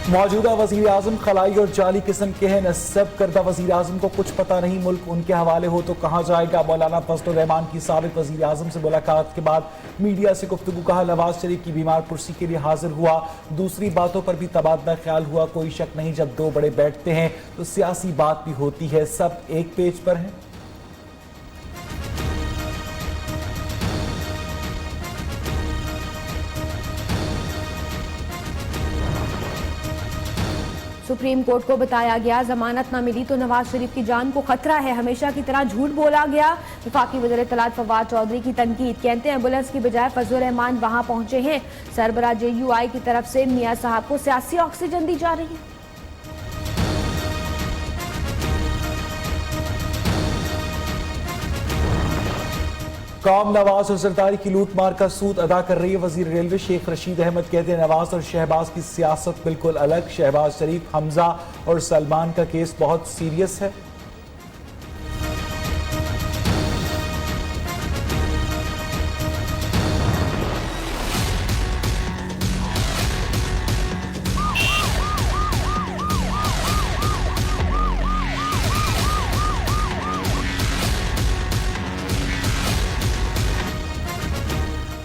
मौजूदा वजीर आजम खलाई और जाली किस्म के हैं। नस्ब करदा वजीर आजम को कुछ पता नहीं, मुल्क उनके हवाले हो तो कहाँ जाएगा। मौलाना फजलुर रहमान की साबिक वजीर आजम से मुलाकात के बाद मीडिया से गुफ्तगू, कहा नवाज शरीफ की बीमार कुर्सी के लिए हाजिर हुआ, दूसरी बातों पर भी तबादला ख्याल हुआ। कोई शक नहीं, जब दो बड़े बैठते हैं तो सियासी बात भी होती है, सब एक पेज पर हैं। सुप्रीम कोर्ट को बताया गया जमानत न मिली तो नवाज शरीफ की जान को खतरा है, हमेशा की तरह झूठ बोला गया। वफाकी वज़ीर इत्तलात फवाद चौधरी की तनकीद, कहते हैं एम्बुलेंस की बजाय फजलुर रहमान वहां पहुंचे हैं। सरबराह JUI की तरफ से मियां साहब को सियासी ऑक्सीजन दी जा रही है। कौम नवाज और जरदारी की लूट मार का सूद अदा कर रही है। वजीर रेलवे शेख रशीद अहमद कहते हैं नवाज और शहबाज की सियासत बिल्कुल अलग। शहबाज शरीफ, हमजा और सलमान का केस बहुत सीरियस है।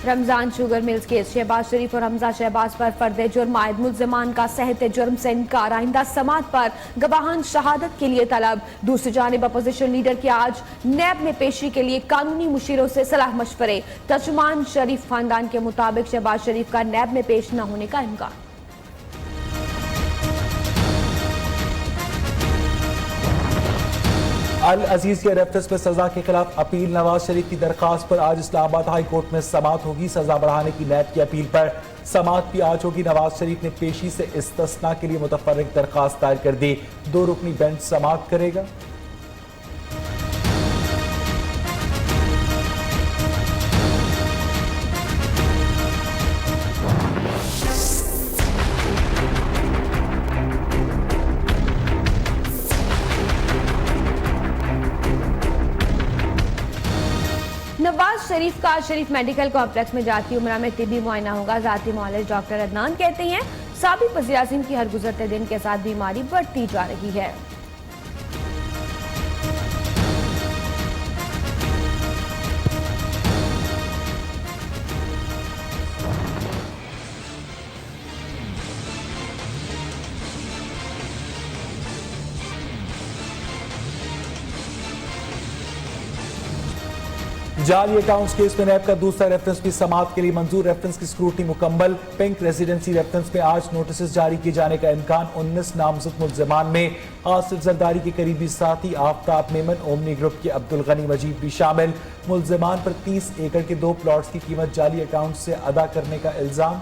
Ramzan sugar mills case, Shehbaz Sharif और हमजा शहबाज पर फर्द जुर्म आयद, मुल्जिमान का सहत जुर्म से इनकार, आइंदा समात पर गवाहान शहादत के लिए तलब। दूसरी जानिब अपोजिशन लीडर की आज नैब में पेशी के लिए कानूनी मुशीरों से सलाह मशवरे। तर्जुमान शरीफ खानदान के मुताबिक शहबाज शरीफ का नैब में पेश न होने का इम्कान। अल अजीज के रेफरेंस में सजा के खिलाफ अपील, नवाज शरीफ की दरखास्त पर आज इस्लामाबाद हाई कोर्ट में समात होगी। सजा बढ़ाने की नैब की अपील पर समात भी आज होगी। नवाज शरीफ ने पेशी से इस्तिस्ना के लिए मुतफर्रिक दरखास्त दायर कर दी, 2 रुकनी बेंच समात करेगा। नवाज शरीफ का शरीफ मेडिकल कॉम्प्लेक्स में जाती उम्र में तिबी मुआयना होगा। जाती मौलज डॉक्टर अदनान कहते हैं साबिक वज़ीर आज़म की हर गुजरते दिन के साथ बीमारी बढ़ती जा रही है। जाली अकाउंट्स केस में नैब का दूसरा रेफरेंस भी समात के लिए मंजूर। रेफरेंस की स्क्रूटनी मुकम्मल। पिंक रेजिडेंसी रेफरेंस में आज नोटिस जारी किए जाने का इम्कान। 19 नामजद मुल्जिमान में आसिफ जरदारी के करीबी साथी आफ्ताब मेमन, ओमनी ग्रुप के अब्दुल गनी मजीद भी शामिल। मुल्जिमान पर 30 एकड़ के 2 प्लॉट्स की कीमत जाली अकाउंट से अदा करने का इल्जाम।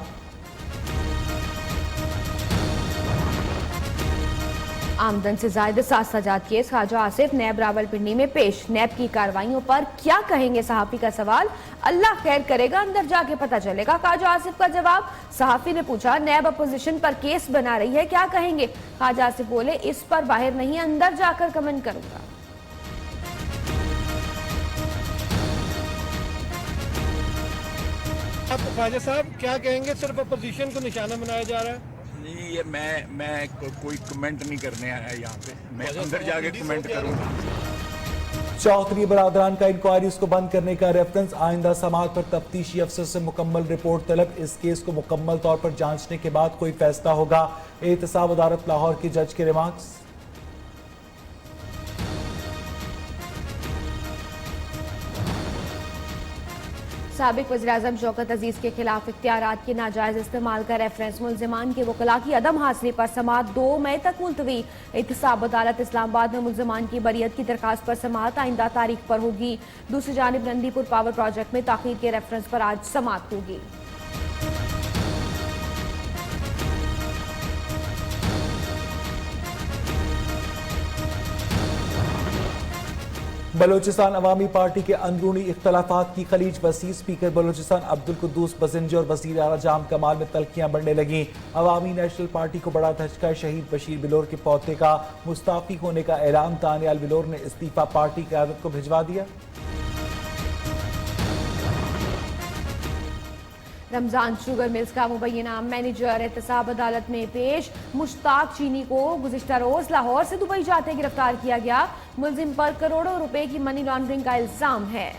आमदन से ज्यादा 7 सजाद केस, ख्वाजा आसिफ नैब रावलपिंडी में पेश। नैब की कार्रवाइयों पर क्या कहेंगे सहाफी का सवाल, अल्लाह खैर करेगा अंदर जाके पता चलेगा। ख्वाजा आसिफ का जवाब, सहाफी ने पूछा नैब अपोजिशन पर केस बना रही है, क्या कहेंगे। ख्वाजा आसिफ बोले इस पर बाहर नहीं, अंदर जाकर कमेंट करूंगा। आप ख्वाजा साहब क्या कहेंगे, सिर्फ अपोजिशन को निशाना बनाया जा रहा है? नहीं, ये मैं कोई कमेंट नहीं करने आया यहाँ पे, मैं अंदर जाके कमेंट करूँगा। चौधरी बरादरान का इंक्वायरी को बंद करने का रेफरेंस। आइंदा समात पर तफ्तीशी अफसर से मुकम्मल रिपोर्ट तलब। इस केस को मुकम्मल तौर पर जांचने के बाद कोई फैसला होगा। एहतसाब अदालत लाहौर के जज के रिमार्क्स। साबिक वज़ीर-ए-आज़म शौकत अजीज के खिलाफ इख्तियारात के नाजायज इस्तेमाल का रेफरेंस। मुल्जिमान के वकला की अदम हासिली पर समात 2 मई तक मुलतवी। एहतसाब अदालत इस्लामाबाद में मुल्जिमान की बरियत की दरखास्त पर समात आइंदा तारीख पर होगी। दूसरी जानिब नंदीपुर पावर प्रोजेक्ट में ताखीर के रेफरेंस पर आज समात होगी। बलोचिस्तान अवामी पार्टी के अंदरूनी इख्तलाफात की खलीज वसी। स्पीकर बलोचिस्तान अब्दुल कुद्दूस बजिंजर और वज़ीर आला जाम कमाल में तल्खियां बढ़ने लगी। अवामी नेशनल पार्टी को बड़ा धचका, शहीद बशीर बिलोर के पोते का मुस्ताफी होने का ऐलान। तानियाल बिलोर ने इस्तीफा पार्टी क़यादत को भिजवा दिया। रमजान शुगर मिल्स का मुबैना मैनेजर एहतसाब अदालत में पेश। मुश्ताक चीनी को गुज़िश्ता रोज लाहौर से दुबई जाते गिरफ्तार किया गया। मुलजिम पर करोड़ों रुपए की मनी लॉन्ड्रिंग का इल्जाम है।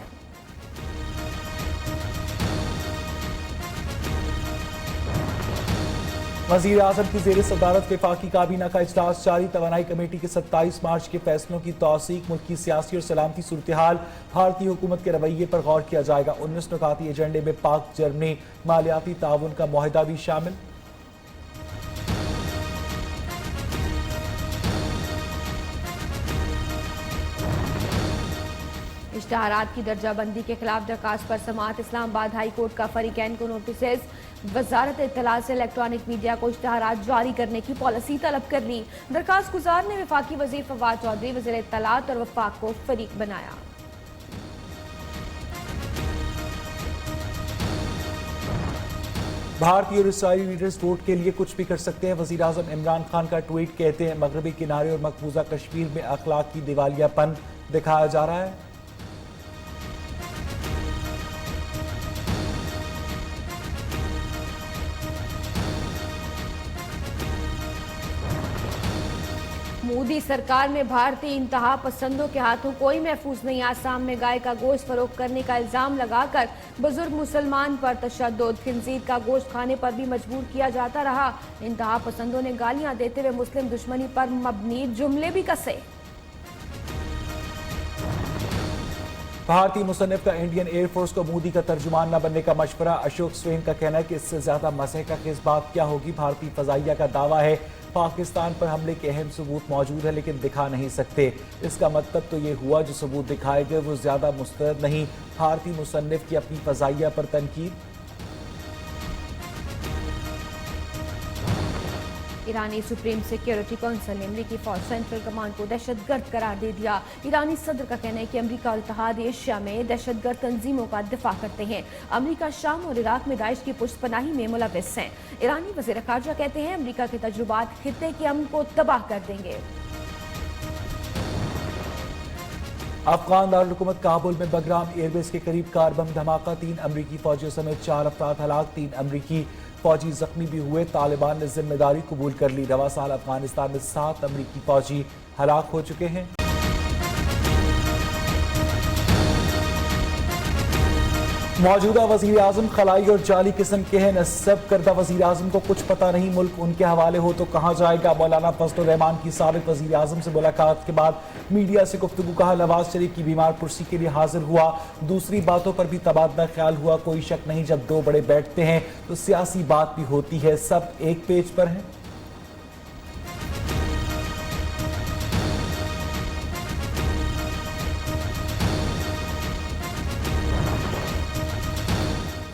वज़ीर आज़म की ज़ेर सदारत वफाकी काबीना का इजलास जारी। तवानाई कमेटी के 27 मार्च के फैसलों की तौसीक। मुल्क की सियासी और सलामती सूरत हाल, भारतीय हुकूमत के रवैये पर गौर किया जाएगा। 19 नुकाती एजेंडे में पाक जर्मनी मालियाती ताउन का मुआहदा भी शामिल। इश्तहारात की दर्जाबंदी के खिलाफ दरखास्त पर समाअत। इस्लामाबाद हाई कोर्ट का फरीकैन को नोटिस। वजारत इत्तलात से इलेक्ट्रॉनिक मीडिया को इश्तहारात जारी करने की पॉलिसी तलब कर ली। दरखास्त गुजार ने वफाकी वजीर फवाद चौधरी, वज़ीर इत्तलात और वफाक को फरीक बनाया। भारतीय और इसराइली लीडर्स वोट के लिए कुछ भी कर सकते हैं। वज़ीर आज़म इमरान खान का ट्वीट। कहते हैं मगरबी किनारे और मकबूजा कश्मीर में अखलाक की दिवालियापन दिखाया जा रहा है। मोदी सरकार में भारतीय इंतहा पसंदों के हाथों कोई महफूज नहीं। आसाम में गाय का गोश्त फरोख्त करने का इल्जाम लगाकर बुजुर्ग मुसलमान पर तशद्दुद। खिंजीर का गोश्त खाने पर भी मजबूर किया जाता रहा। इंतहा पसंदों ने गालियां देते हुए मुस्लिम दुश्मनी पर मबनी जुमले भी कसे। भारतीय मुसन्निफ का इंडियन एयरफोर्स को मोदी का तर्जुमान न बनने का मशवरा। अशोक स्वेन का कहना है कि इससे ज्यादा मसह का खेस बात क्या होगी। भारतीय फजाइया का दावा है पाकिस्तान पर हमले के अहम सबूत मौजूद है लेकिन दिखा नहीं सकते। इसका मतलब तो ये हुआ जो सबूत दिखाए गए वो ज्यादा मुस्तरद नहीं। भारतीय मुसन्निफ की अपनी फजाइया पर तनकीद। ईरानी सुप्रीम सिक्योरिटी काउंसिल ने अमरीकी फौज सेंट्रल कमांड को दहशतगर्द करार दे दिया। ईरानी सदर का कहना है कि अमरीका और इत्तेहाद एशिया में दहशतगर्द तंजीमों का दिफा करते हैं। अमरीका शाम और इराक में दाइश की पुष्टपनाही में मुलविस हैं। ईरानी वज़ीर ख़ारजा कहते हैं अमरीका के तजुर्बात खित्ते के अमन को तबाह कर देंगे। अफगान दारुल-हुकूमत काबुल में बगराम एयरबेस के करीब कार बम धमाका। 3 अमरीकी फौजियों समेत 4 अफराद हलाक। 3 अमरीकी फौजी जख्मी भी हुए। तालिबान ने जिम्मेदारी कबूल कर ली। रवा साल अफगानिस्तान में 7 अमरीकी फौजी हलाक हो चुके हैं। मौजूदा वज़ीर आज़म खलाई और जाली किस्म के हैं। नस्ब करदा वज़ीर आज़म को कुछ पता नहीं, मुल्क उनके हवाले हो तो कहाँ जाएगा। मौलाना फजल रहमान की साबिक़ वज़ीर आज़म से मुलाकात के बाद मीडिया से गुफ्तगू। कहा नवाज शरीफ की बीमार कुर्सी के लिए हाजिर हुआ। दूसरी बातों पर भी तबादला ख्याल हुआ। कोई शक नहीं जब दो बड़े बैठते हैं तो सियासी बात भी होती है। सब एक पेज पर हैं।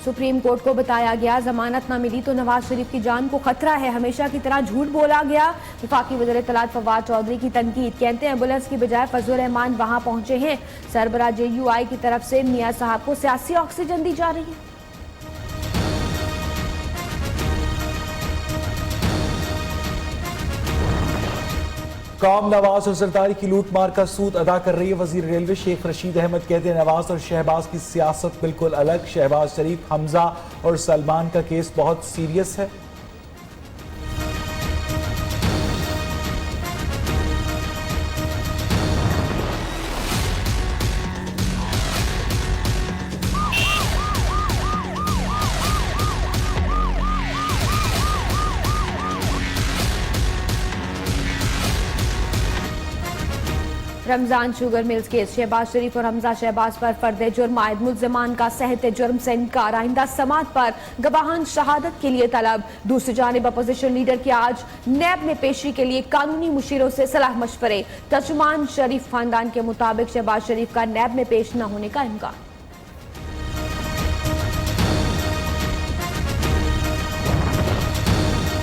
सुप्रीम कोर्ट को बताया गया जमानत न मिली तो नवाज शरीफ की जान को खतरा है। हमेशा की तरह झूठ बोला गया। वफाकी वज़ीर इत्तलात फवाद चौधरी की तनकीद। कहते हैं एम्बुलेंस की बजाय फजल रहमान वहां पहुंचे हैं। सरबराह JUI की तरफ से मियां साहब को सियासी ऑक्सीजन दी जा रही है। कौम नवाज और जरदारी की लूट मार का सूद अदा कर रही है। वजीर रेलवे शेख रशीद अहमद कहते हैं नवाज और शहबाज की सियासत बिल्कुल अलग। शहबाज शरीफ, हमजा और सलमान का केस बहुत सीरियस है। Ramzan sugar mills case. Shehbaz Sharif और हमजा शहबाज पर फर्द जुर्म आयद मुल्ज़िमान का सहते जुर्म से इनकार। आइंदा समात पर गवाहान शहादत के लिए तलब। दूसरी जानिब अपोजिशन लीडर की आज नैब में पेशी के लिए कानूनी मुशीरों से सलाह मशवरे। तर्जुमान शरीफ खानदान के मुताबिक शहबाज शरीफ का नैब में पेश न होने का इम्कान।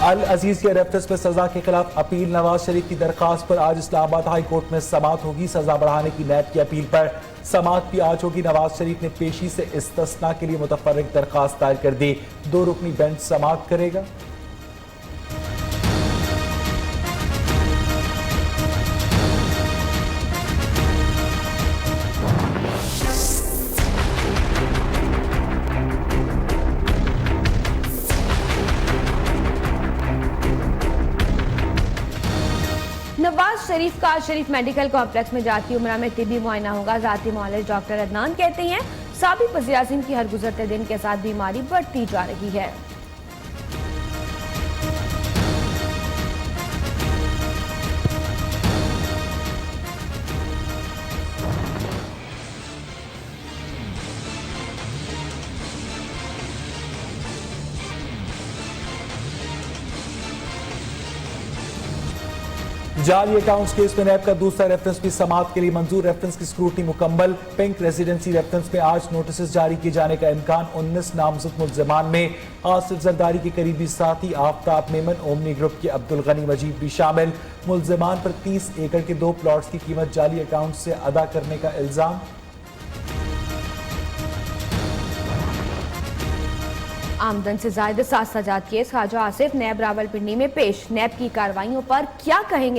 अल अजीज के रेफरेंस में सजा के खिलाफ अपील। नवाज शरीफ की दरखास्त पर आज इस्लामाबाद हाई कोर्ट में समाअत होगी। सजा बढ़ाने की नैब की अपील पर समाअत भी आज होगी। नवाज शरीफ ने पेशी से इस्तिस्ना के लिए मुतफर्रिक दरखास्त दायर कर दी। 2 रुकनी बेंच समाअत करेगा। शरीफ का शरीफ मेडिकल कॉम्प्लेक्स में जाती उम्र में तिबी मुआयना होगा। जाती मौलिक डॉक्टर अदनान कहते हैं साबिक वज़ीर-ए-आज़म की हर गुजरते दिन के साथ बीमारी बढ़ती जा रही है। जाली अकाउंट्स केस में नैब का दूसरा रेफरेंस भी समाअत के लिए मंजूर। रेफरेंस की स्क्रूटनी मुकम्मल। पिंक रेजिडेंसी रेफरेंस में आज नोटिस जारी किए जाने का इम्कान। 19 नामजद मुल्ज़मान में आसिफ जरदारी के करीबी साथी आफ्ताब मेमन, ओमनी ग्रुप के अब्दुल गनी मजीद भी शामिल। मुल्ज़मान पर 30 एकड़ के 2 प्लॉट्स की कीमत जाली अकाउंट से अदा करने का इल्जाम। आमदन से जायद साथ सजाद केस ख्वाजा आसिफ नैब रावलपिंडी में पेश। नैब की कार्रवाइयों पर क्या कहेंगे